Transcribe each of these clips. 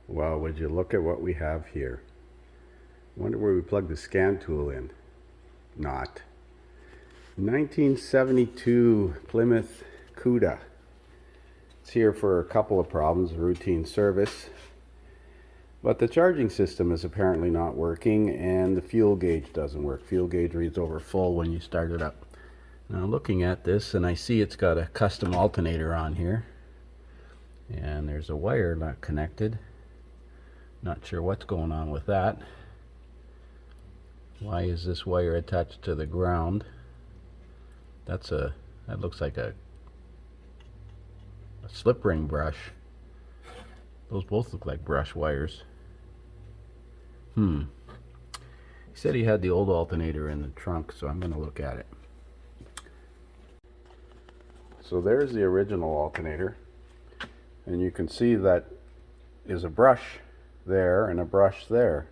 Well, would you look at what we have here? Wonder where we plug the scan tool in. Not. 1972 Plymouth Cuda. It's here for a couple of problems, routine service. But the charging system is apparently not working and the fuel gauge doesn't work. Fuel gauge reads over full when you start it up. Now looking at this, and I see it's got a custom alternator on here. And there's a wire not connected. Not sure what's going on with that. Why is this wire attached to the ground? That looks like a slip ring brush. Those both look like brush wires. He said he had the old alternator in the trunk, so I'm going to look at it. So there's the original alternator, and you can see that is a brush there and a brush there.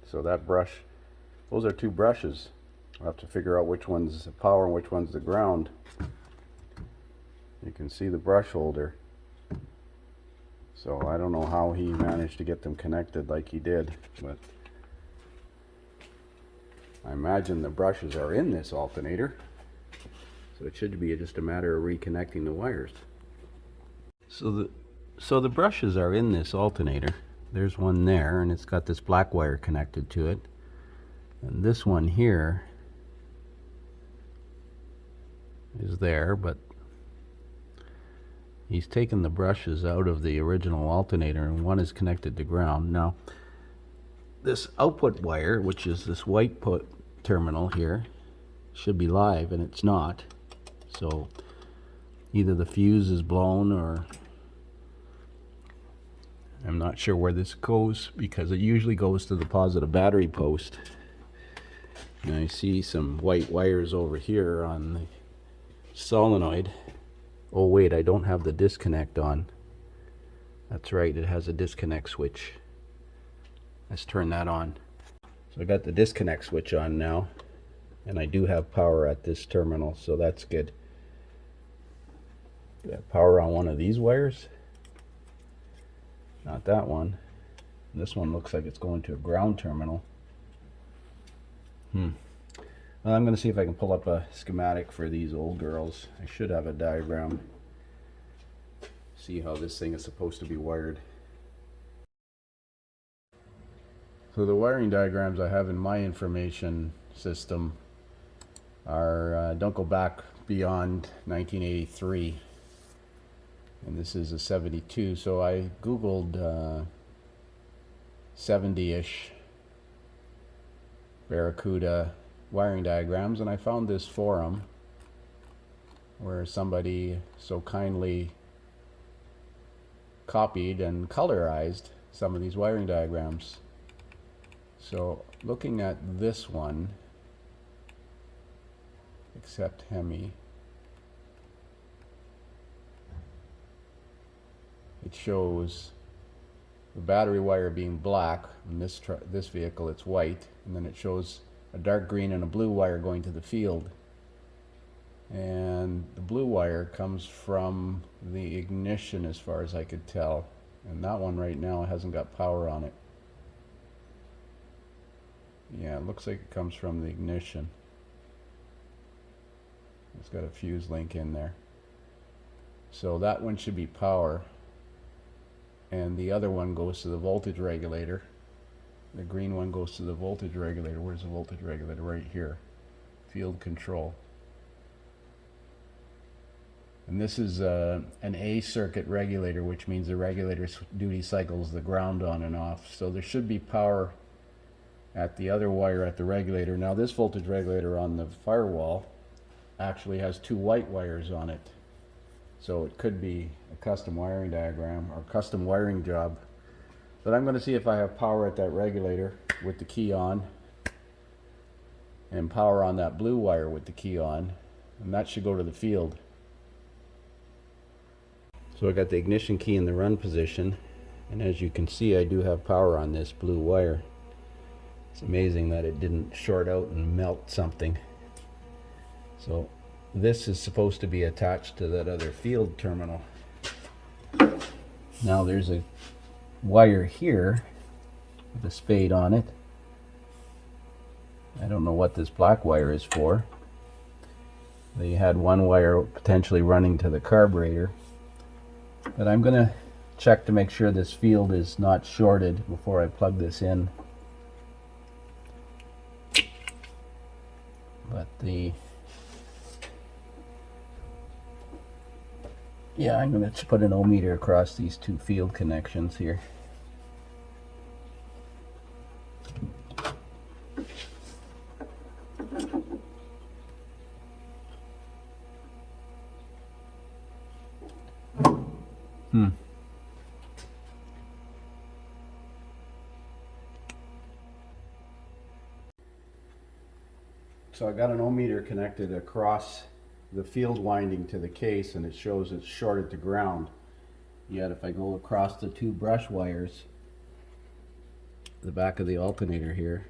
So that brush, those are two brushes. I'll have to figure out which one's the power and which one's the ground. You can see the brush holder. So I don't know how he managed to get them connected like he did, but I imagine the brushes are in this alternator. So it should be just a matter of reconnecting the wires. So the brushes are in this alternator. There's one there, and it's got this black wire connected to it. And this one here is there, but he's taken the brushes out of the original alternator, and one is connected to ground. Now, this output wire, which is this white terminal here, should be live, and it's not. So either the fuse is blown, or I'm not sure where this goes, because it usually goes to the positive battery post. And I see some white wires over here on the solenoid. Oh wait, I don't have the disconnect on. That's right, it has a disconnect switch. Let's turn that on. So I got the disconnect switch on now, and I do have power at this terminal, so that's good. Do I have power on one of these wires? Not that one. This one looks like it's going to a ground terminal. Well, I'm going to see if I can pull up a schematic for these old girls. I should have a diagram. See how this thing is supposed to be wired. So the wiring diagrams I have in my information system are don't go back beyond 1983. And this is a 72, so I googled 70-ish Barracuda wiring diagrams, and I found this forum where somebody so kindly copied and colorized some of these wiring diagrams. So looking at this one, except Hemi, it shows the battery wire being black. In this vehicle it's white, and then it shows a dark green and a blue wire going to the field. And the blue wire comes from the ignition as far as I could tell, and that one right now hasn't got power on it. Yeah, it looks like it comes from the ignition. It's got a fuse link in there. So that one should be power. And the other one goes to the voltage regulator. The green one goes to the voltage regulator. Where's the voltage regulator? Right here. Field control. And this is an A circuit regulator, which means the regulator's duty cycles the ground on and off. So there should be power at the other wire at the regulator. Now this voltage regulator on the firewall actually has two white wires on it. So it could be a custom wiring diagram or custom wiring job. But I'm going to see if I have power at that regulator with the key on, and power on that blue wire with the key on, and that should go to the field. So I got the ignition key in the run position, and as you can see, I do have power on this blue wire. It's amazing that it didn't short out and melt something. So this is supposed to be attached to that other field terminal. Now there's a wire here with a spade on it. I don't know what this black wire is for. They had one wire potentially running to the carburetor, but I'm going to check to make sure this field is not shorted before I plug this in. But yeah, I'm going to put an ohmmeter across these two field connections here. So I got an ohmmeter connected across the field winding to the case, and it shows it's shorted to ground. Yet if I go across the two brush wires, the back of the alternator here,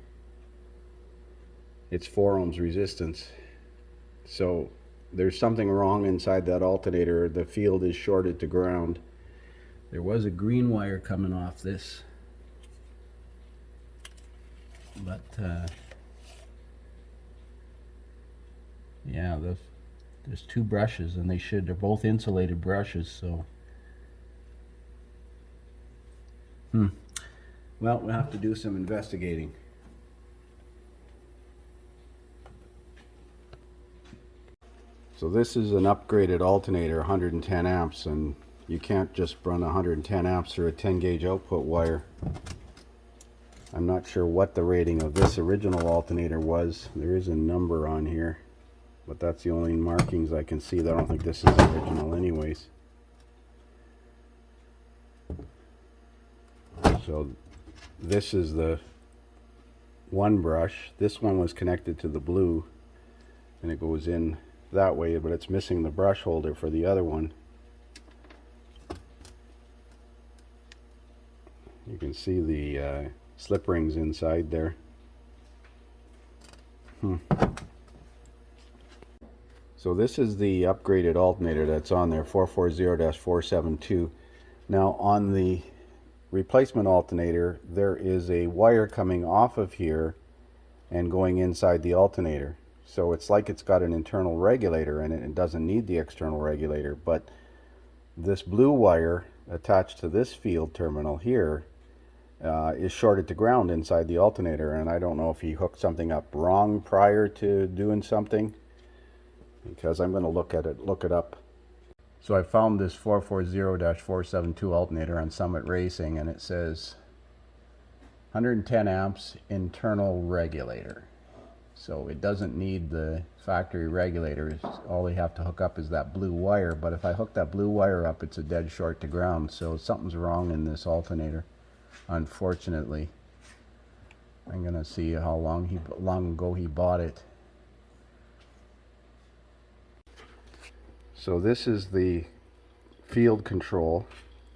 it's 4 ohms resistance. So there's something wrong inside that alternator. The field is shorted to ground. There was a green wire coming off this, but yeah, there's two brushes, and they're both insulated brushes, so well, we'll have to do some investigating. So this is an upgraded alternator, 110 amps, and you can't just run 110 amps through a 10 gauge output wire. I'm not sure what the rating of this original alternator was. There is a number on here, but that's the only markings I can see. I don't think this is original anyways. So this is the one brush. This one was connected to the blue, and it goes in that way, but it's missing the brush holder for the other one. You can see the slip rings inside there. So this is the upgraded alternator that's on there, 440-472. Now on the replacement alternator, there is a wire coming off of here and going inside the alternator. So it's like it's got an internal regulator in it. It doesn't need the external regulator, but this blue wire attached to this field terminal here is shorted to ground inside the alternator, and I don't know if he hooked something up wrong prior to doing something, because I'm going to look it up. So I found this 440-472 alternator on Summit Racing, and it says 110 amps internal regulator. So it doesn't need the factory regulator. All they have to hook up is that blue wire, but if I hook that blue wire up, it's a dead short to ground. So something's wrong in this alternator, unfortunately. I'm going to see how long ago he bought it. So this is the field control,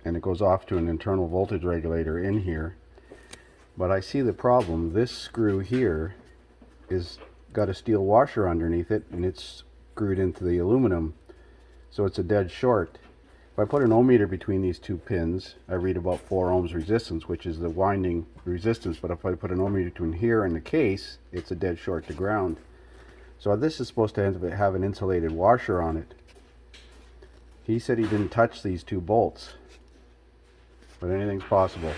and it goes off to an internal voltage regulator in here. But I see the problem. This screw here is got a steel washer underneath it, and it's screwed into the aluminum, so it's a dead short. If I put an ohmmeter between these two pins, I read about 4 ohms resistance, which is the winding resistance. But if I put an ohmmeter between here and the case, it's a dead short to ground. So this is supposed to have an insulated washer on it. He said he didn't touch these two bolts, but anything's possible.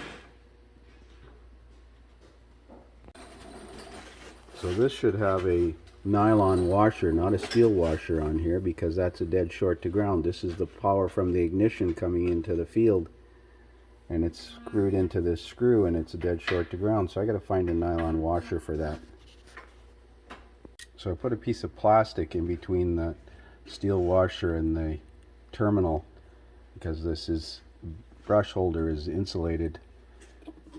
So this should have a nylon washer, not a steel washer on here, because that's a dead short to ground. This is the power from the ignition coming into the field, and it's screwed into this screw, and it's a dead short to ground. So I got to find a nylon washer for that. So I put a piece of plastic in between the steel washer and the terminal, because this brush holder is insulated,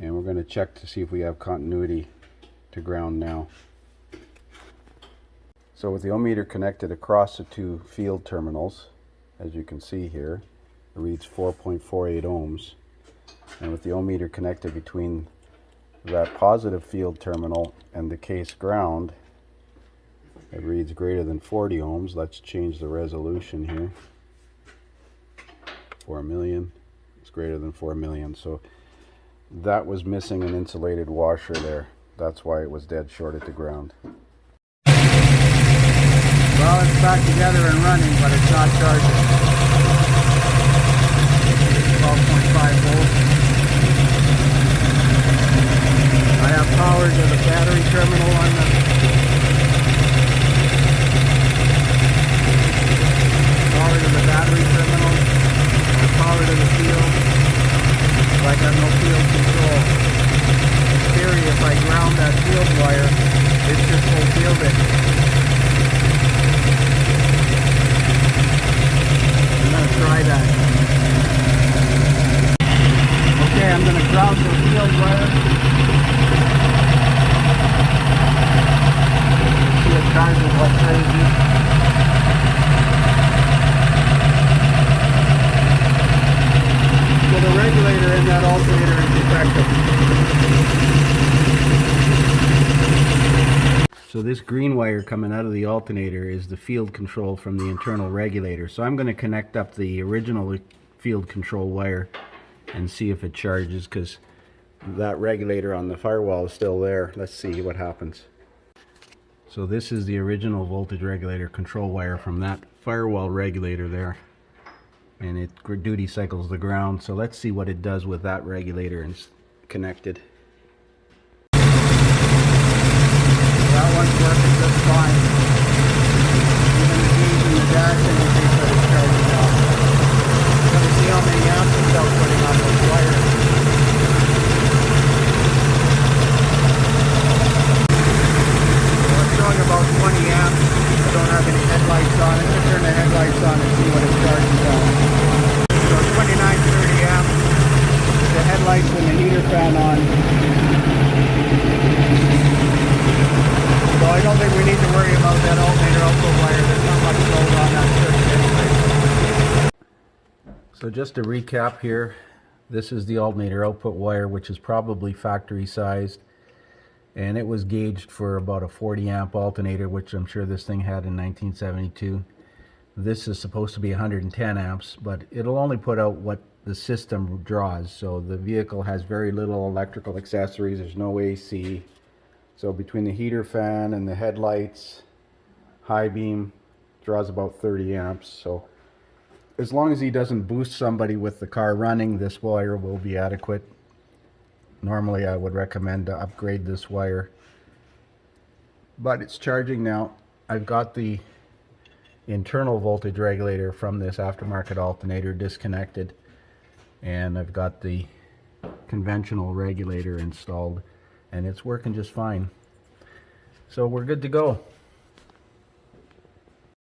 and we're going to check to see if we have continuity to ground now. So with the ohmmeter connected across the two field terminals, as you can see here, it reads 4.48 ohms. And with the ohmmeter connected between that positive field terminal and the case ground, it reads greater than 40 ohms. Let's change the resolution here. 4 million. It's greater than 4 million. So That was missing an insulated washer there. That's why it was dead short at the ground. Well, it's back together and running, but it's not charging. 12.5 volts. I have power to the battery terminal on the battery terminal. I have power to the field. But I got no field control. In theory, if I ground that field wire, it just will field it. I'm going to try that. Okay, I'm going to ground the field wire. See it charges like crazy. So the regulator in that alternator is defective. So this green wire coming out of the alternator is the field control from the internal regulator. So I'm going to connect up the original field control wire and see if it charges, because that regulator on the firewall is still there. Let's see what happens. So this is the original voltage regulator control wire from that firewall regulator there, and it duty cycles the ground. So let's see what it does with that regulator and connected. That one's working just fine. Even the gauge in the dash indicates that it's charging up. I'm going to see how many amps it's outputting on those wires. Well, it's showing about 20 amps. I don't have any headlights on. I'm going to turn the headlights on and see what it charges on. So 29-30 amps. The headlights and the heater fan on. So I don't think we need to worry about that alternator output wire. There's not much load on that circuit anyway. So just to recap here, this is the alternator output wire, which is probably factory sized, and it was gauged for about a 40 amp alternator, which I'm sure this thing had in 1972. This is supposed to be 110 amps, but it'll only put out what the system draws. So the vehicle has very little electrical accessories. There's no AC. So between the heater fan and the headlights, high beam draws about 30 amps. So as long as he doesn't boost somebody with the car running, this wire will be adequate. Normally I would recommend to upgrade this wire, but it's charging now. I've got the internal voltage regulator from this aftermarket alternator disconnected, and I've got the conventional regulator installed, and it's working just fine. So we're good to go.